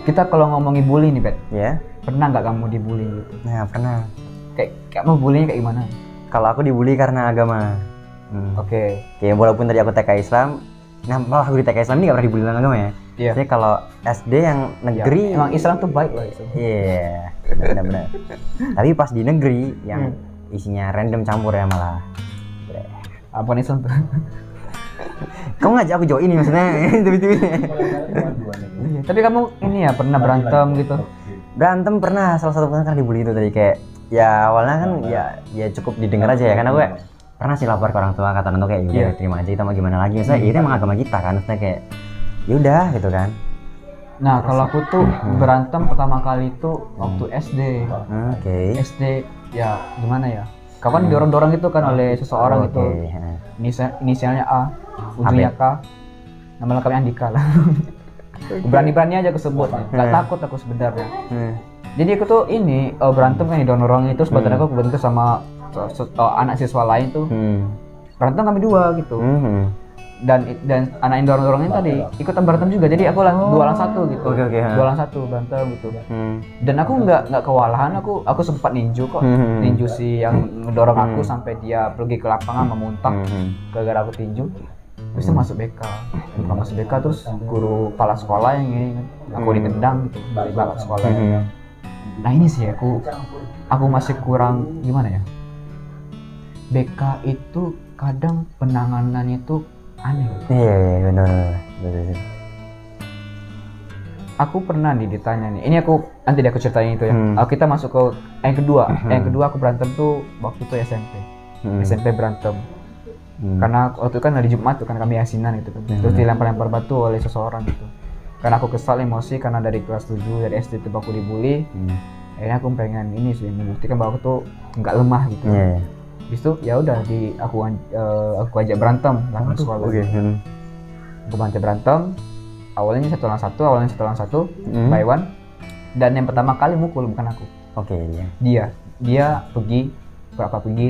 Kita kalau ngomongin bully nih, Bet. Ya. Pernah nggak kamu dibully gitu? Nah, pernah. Kayak kamu bullynya kayak gimana? Kalau aku dibully karena agama. Oke. Kayak walaupun tadi aku TK Islam, nah malah aku di TK Islam ini nggak pernah dibully dengan agama ya. Iya. Jadi kalau SD yang negeri, Ya, emang Islam tuh baik loh itu. iya, benar-benar. Tapi pas di negeri yang isinya random campur ya malah. Apa Islam tuh? Kamu ngajak aku jauh ini maksudnya, tiba-tiba. Iya. Tapi kamu ini ya pernah berantem gitu? Berantem pernah, salah satu kan dibully itu tadi kayak ya awalnya kan ya cukup didengar aja ya karena gue pernah sih lapor ke orang tua, kata orang tua kayak udah terima aja, kita mau gimana lagi, maksudnya itu emang agama kita kan, maksudnya kayak yaudah gitu kan. Nah kalau aku tuh berantem pertama kali itu waktu SD. Oke. SD ya gimana ya? Kapan didorong-dorong gitu kan oleh seseorang itu. Inisialnya A, ujungnya K. Nama lengkapnya Andika lah. Berani-berani aja aku sebut, nggak takut aku sebenarnya. Jadi aku tuh ini berantem kan didorong itu, sebetulnya aku berantem sama anak siswa lain tuh. Berantem kami dua gitu. Dan anak yang dorong-dorongin tadi ikutan berantem juga, jadi aku lah 2-1 gitu. Oke. 2-1 berantem gitu. Dan aku nggak kewalahan, aku sempat ninju kok. Ninju si yang ngedorong aku sampai dia pergi ke lapangan memuntah gara-gara aku tinju. Terus dia masuk BK. Masuk BK terus guru kepala sekolah yang ini aku ditendang gitu dari belakang sekolah. Nah ini sih aku masih kurang gimana ya? BK itu kadang penanganannya itu aneh. Iya benar. Aku pernah nih ditanya nih. Ini nanti aku ceritain itu ya. Kita masuk ke yang kedua. Yang kedua aku berantem tuh waktu itu SMP. SMP berantem. Karena waktu itu kan hari Jumat tuh kan kami yasinan gitu. Terus dilempar-lempar batu oleh seseorang gitu. Karena aku kesal emosi karena dari kelas 7 dari SD itu aku dibully. Akhirnya aku pengen ini sih membuktikan bahwa aku tuh nggak lemah gitu. Habis itu ya udah aku ajak berantem lawan sekolah. Aku ajak berantem. Awalnya satu lawan satu, by one. Dan yang pertama kali mukul bukan aku. Dia pergi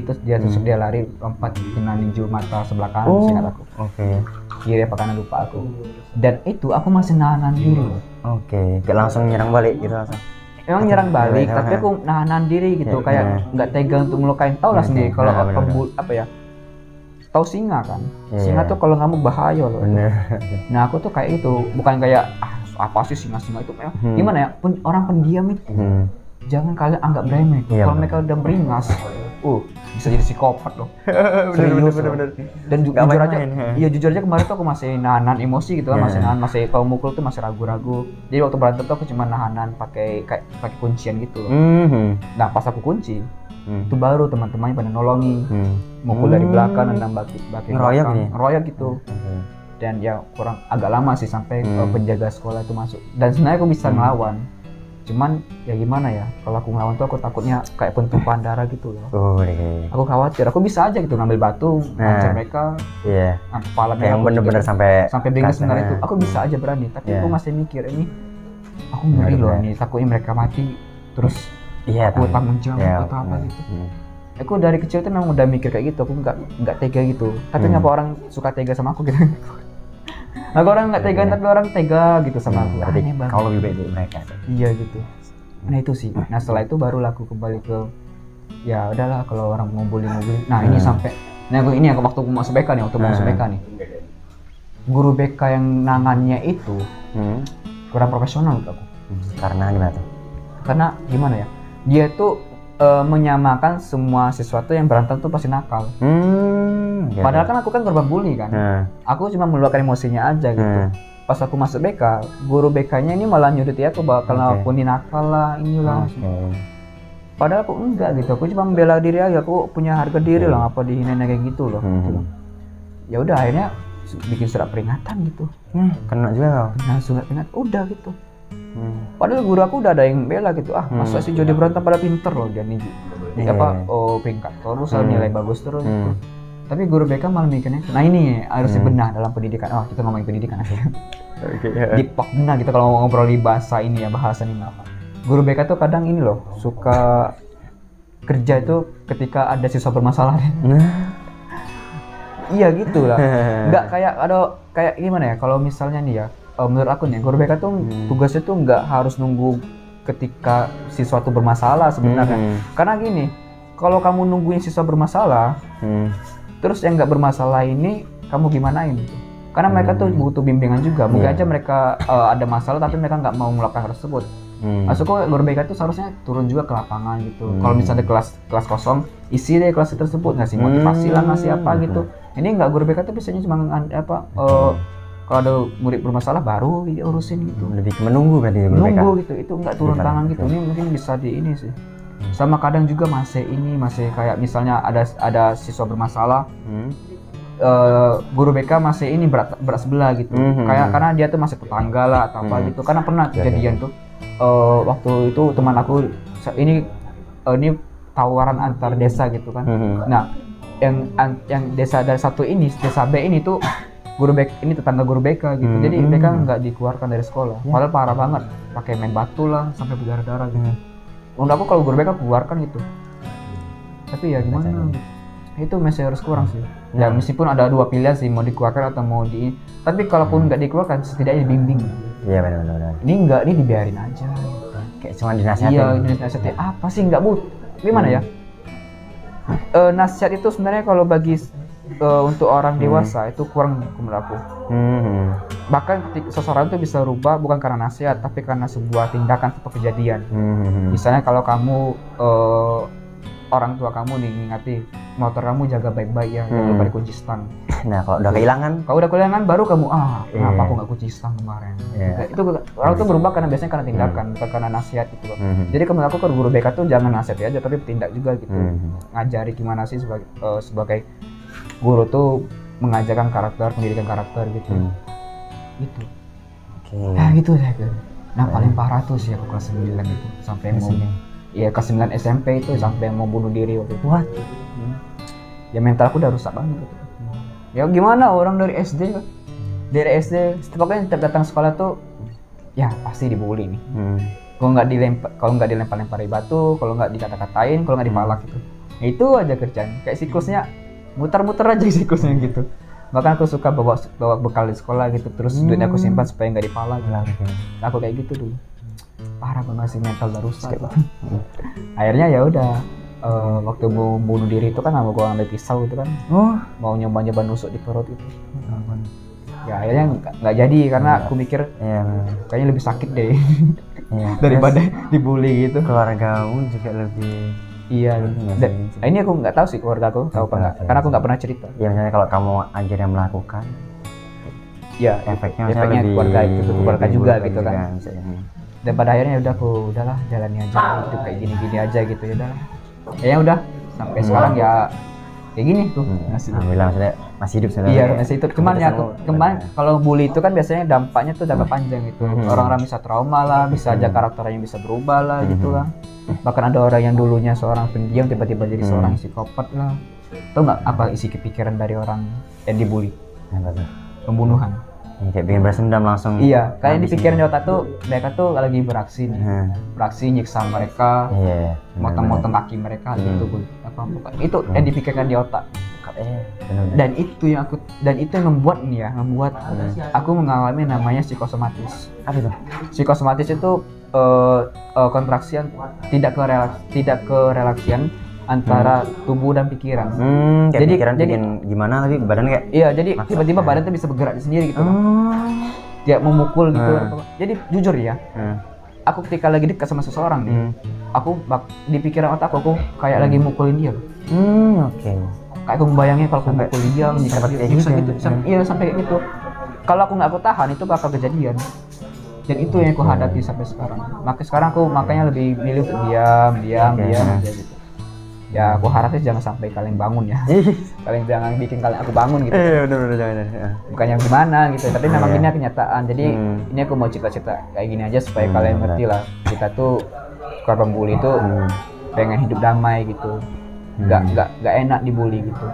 terus dia lari lompat kena ninju mata sebelah kanan, seingat aku. Kiri apa kanan lupa aku. Dan itu aku masih nahan diri. Gak langsung nyerang balik gitu langsung. Emang nyerang balik, tapi aku nahan diri gitu, kayak nggak tega untuk melukain. Tau lah sendiri kalau tahu singa kan? Singa tuh kalau ngamuk bahaya loh. Nah aku tuh kayak itu, bukan kayak apa sih singa itu gimana ya? Orang pendiam itu jangan kalian anggap remeh. Kalau mereka udah beringas, bisa jadi psikopat loh. Bener. Dan jujur aja kemarin tuh aku masih nahan emosi gitu kan, masih kalau mukul tuh masih ragu-ragu. Jadi waktu berantem tuh aku cuma nahanan pakai kuncian gitu loh. Nah pas aku kunci, itu baru teman-temannya pada nolongi, mukul dari belakang, nendang baki ngeroyok gitu. Dan ya kurang agak lama sih sampai penjaga sekolah itu masuk. Dan sebenarnya aku bisa ngelawan. Cuman ya gimana ya, kalau aku ngelawan tuh aku takutnya kayak pentumpahan darah gitu loh. Aku khawatir, aku bisa aja gitu ngambil batu, ngancam mereka, kepala mereka yang bener-bener sampai bengkel sebenarnya itu. Aku bisa aja berani, tapi aku masih mikir ini, aku ngeri loh nih, takutnya mereka mati, terus aku tanggung jawab atau apa gitu. Aku dari kecil tuh memang udah mikir kayak gitu, aku nggak tega gitu. Tapi ngapa orang suka tega sama aku gitu? Aku orang nggak tega, tapi orang tega gitu sama aku. Aneh banget. Kau lebih baik dari mereka. Iya gitu. Nah itu sih. Nah setelah itu baru aku kembali ke ya udahlah kalau orang ngumpulin. Nah ini sampai, ini aku waktu masuk BK nih, guru BK yang nangannya itu kurang profesional menurut aku. Karena gimana tuh? Karena gimana ya? Dia tuh menyamakan semua sesuatu yang berantem tuh pasti nakal. Padahal kan aku kan korban bully kan. Aku cuma meluapkan emosinya aja gitu. Pas aku masuk BK, guru BK-nya ini malah nyuruh aku bakal aku nakal lah, inilah. Padahal aku enggak gitu. Aku cuma membela diri aja. Aku punya harga diri lah, apa dihinain kayak gitu loh. Ya udah akhirnya bikin surat peringatan gitu. Kena juga kau. Nah surat peringatan udah gitu. Padahal guru aku udah ada yang bela gitu. Masa sih jadi berantem pada pinter loh dia nih. Peringkat terus nilai bagus terus gitu. Tapi guru BK malah mikirnya, nah ini harus dibenah dalam pendidikan. Kita ngomongin pendidikan aja. Dipakna gitu kalau ngobrol di bahasa ini ya, bahasan ini. Guru BK tuh kadang ini loh, suka kerja itu ketika ada siswa bermasalah. Iya gitu lah. Nggak kayak gimana ya, kalau misalnya nih ya, menurut aku nih guru BK tuh tugasnya tuh nggak harus nunggu ketika siswa tuh bermasalah sebenarnya. Karena gini, kalau kamu nungguin siswa bermasalah, terus yang nggak bermasalah ini kamu gimanain gitu. Karena mereka tuh butuh bimbingan juga. Mungkin aja mereka ada masalah tapi mereka nggak mau melakukan hal tersebut. Maksudku guru BK itu seharusnya turun juga ke lapangan gitu. Kalau misalnya kelas kosong, isi deh kelas tersebut, ngasih motivasi lah, ngasih apa gitu. Ini nggak, guru BK tuh biasanya cuma kalau ada murid bermasalah baru urusin gitu. Lebih ke menunggu berarti ya, guru BK. Menunggu gitu, itu nggak turun tangan gitu. Ini mungkin bisa di ini sih. Sama kadang juga masih kayak misalnya ada siswa bermasalah. Guru BK masih ini berat sebelah gitu. Kayak karena dia tuh masih tetangga lah atau apa gitu. Karena pernah kejadian tuh waktu itu teman aku ini tawaran antar desa gitu kan. Nah, yang desa dari satu ini, desa B ini tuh guru BK ini tetangga guru BK gitu. Jadi BK nggak dikeluarkan dari sekolah. Padahal parah banget, pakai main batu lah sampai berdarah-darah gitu. Menurut aku kalau guru BK keluarkan gitu. Tapi ya gimana? Itu masih harus kurang sih. Ya meskipun ada dua pilihan sih, mau dikeluarkan atau mau tapi kalaupun nggak dikeluarkan setidaknya dibimbing. Iya benar. Ini dibiarin aja. Kayak cuma dinasihatin. Iya, dinasihatin. Apa sih nggak gimana ya? Nasihat itu sebenarnya kalau bagi untuk orang dewasa itu kurang menurut aku. Bahkan seseorang itu bisa rubah bukan karena nasihat, tapi karena sebuah tindakan atau kejadian. Misalnya kalau kamu orang tua kamu nih ngingati motor kamu jaga baik-baik ya, jangan lupa dikunci stang. Nah kalau udah kehilangan, baru kamu kenapa aku nggak kunci stang kemarin? Itu orang tuh berubah karena biasanya karena tindakan, bukan karena nasihat gitu loh. Jadi menurut aku kalau guru BK tuh jangan nasihat aja, tapi tindak juga gitu. Ngajari gimana sih sebagai guru tuh mengajarkan karakter, pendidikan karakter gitu. Gitu. Nah gitu ya. Nah paling parah tuh sih aku kelas 9 itu sampai mau kelas 9 SMP itu sampai mau bunuh diri waktu itu. Ya mental aku udah rusak banget gitu. Ya gimana orang dari SD kan? Dari SD pokoknya setiap datang sekolah tuh ya pasti dibully nih. Kalau nggak dilempar-lempari batu, kalau nggak dikata-katain, kalau nggak dipalak gitu. Ya, itu aja kerjaan. Kayak siklusnya muter-muter aja siklusnya gitu. Bahkan aku suka bawa bekal di sekolah gitu, terus duitnya aku simpan supaya nggak dipalak. Aku kayak gitu dulu. Parah banget sih, mental udah rusak. Akhirnya ya udah waktu mau bunuh diri itu kan sama gua ngambil pisau itu kan. Mau nyoba nusuk di perut itu. Ya akhirnya nggak jadi karena aku mikir kayaknya lebih sakit deh daripada dibully gitu. Keluargamu juga lebih ini aku nggak tahu sih keluarga aku tahu apa nggak, karena aku nggak pernah cerita. Ya misalnya kalau kamu aja yang melakukan, ya efeknya keluarga itu keluarga juga gitu kan. Dan pada akhirnya udahlah jalani aja hidup kayak gini aja gitu ya udah. Ya udah sampai sekarang ya kayak gini tuh. Alhamdulillah masih hidup sebenarnya. Iya masih hidup. Cuman ya kemarin kalau bully itu kan biasanya dampaknya tuh jangka panjang gitu. Orang-orang bisa trauma lah, bisa aja karakternya bisa berubah lah gitu lah. Bahkan ada orang yang dulunya seorang pendiam tiba-tiba jadi seorang psikopat lah. Tahu nggak apa isi kepikiran dari orang yang dibully? Pembunuhan. Kayak bikin balas dendam langsung. Iya, kayak di pikiran di otak tuh mereka tuh lagi beraksi nih. Beraksi nyiksa mereka, motong-motong kaki mereka gitu. Itu yang dipikirkan di otak. Dan itu yang membuat aku mengalami namanya psikosomatis. Apa itu? Psikosomatis itu kontraksian tidak kerelaksian antara tubuh dan pikiran. Jadi pikiran bikin gimana tapi badan kayak jadi tiba-tiba badan tuh bisa bergerak sendiri gitu. Dia memukul gitu. Jadi jujur ya. Aku ketika lagi dekat sama seseorang nih, aku di pikiran otak aku kayak lagi mukulin dia. Kayak aku membayangnya kalau aku mukulin dia, nyiksa gitu. Iya sampai kayak gitu. Kalau aku nggak tahan itu bakal kejadian. Dan itu yang aku hadapi sampai sekarang. Makanya aku lebih milih untuk diam aja gitu. Ya aku harapnya jangan sampai kalian bangun ya. Kalian jangan bikin aku bangun gitu. Bener jangan. Bukannya gimana gitu, tapi memang ini kenyataan. Jadi ini aku mau cerita kayak gini aja supaya kalian ngerti lah. Kita tuh korban bully itu pengen hidup damai gitu. Gak enak dibully gitu.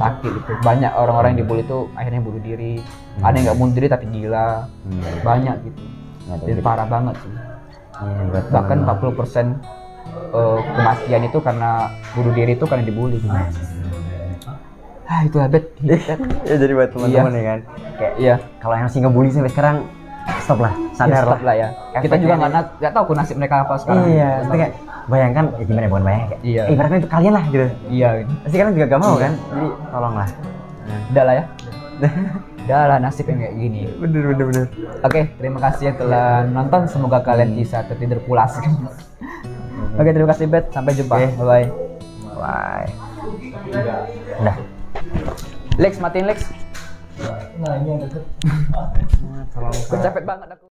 Sakit gitu. Banyak orang-orang yang dibully itu akhirnya bunuh diri. Ada yang nggak bunuh diri tapi gila. Banyak gitu. Jadi parah banget sih. Bahkan 40% kematian itu karena bunuh diri itu karena dibully. Itu habit. Ya jadi buat teman-teman ya kan. Kayak kalau yang masih ngebully sampai sekarang stop lah, sadar stop lah ya. Kita juga nggak tahu nasib mereka apa sekarang. Iya, itu kayak bayangkan, gimana ya, bukan bayangkan kayak, iya. Ibaratnya itu kalian lah gitu. Iya. Pasti kalian juga gak mau kan, jadi tolonglah. Udah lah ya. Udah lah nasib yang kayak gini. Bener. Oke, terima kasih yang telah nonton. Semoga kalian bisa tertidur pulas. Oke, terima kasih Bet. Sampai jumpa. Bye. Bye. Udah. Lex, matiin Lex. Nah ini ada. Gue capek banget aku.